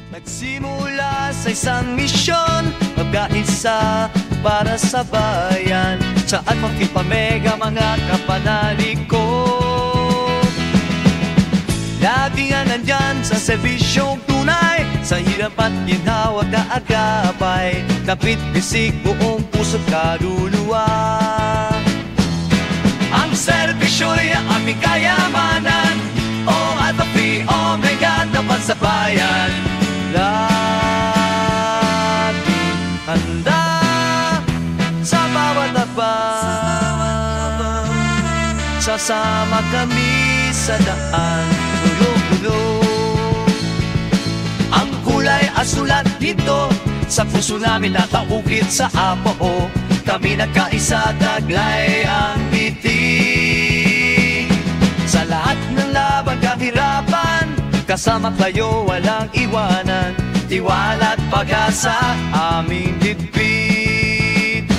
Nagsimula sa isang misyon, magkaisa para sa bayan, saan makipamega mga kapanalig ko. Lagi nga nandyan sa serbisyong tunay, sa hirap at ginhawa na agapay, kapit bisig buong puso't kaluluwa. Ang serbisyo'y aming kayamanan, o Alpha Phi Omega tapat sa bayan. Laging handa sa bawat abang, sasama kami sa daan tulog-tulog. Ang kulay asulat dito sa puso namin nataukit sa Apo. Kami nagkaisa, taglay ang ngiti. Sa lahat ng laban kahirapan, kasama kayo walang iwanan. Tiwala at pag-asa aming ditbit.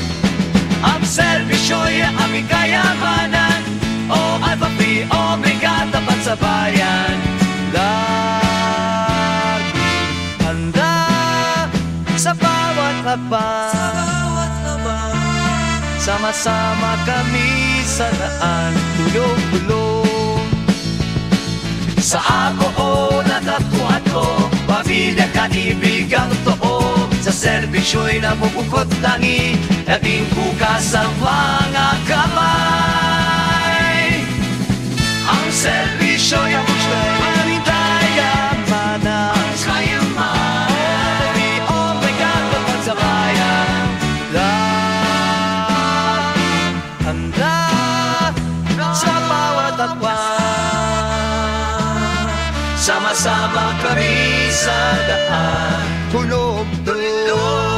Ang serbisyo'y aming kayamanan, o Alpha Phi Omega tapat sa bayan. Lagi handa sa bawat habang, sama-sama kami sa daan tulog-tulog. Sa ako natagpuan ko, pamilya kanibigang too. Sa serbisyo'y namumukot tangi, naging bukas ang mga kamay. Ang serbisyo'y aming kayamanan, Di Omega tapat sa bayan. Laging handa sa bawat akwan, sama-sama kami sa daan tulog-tulog.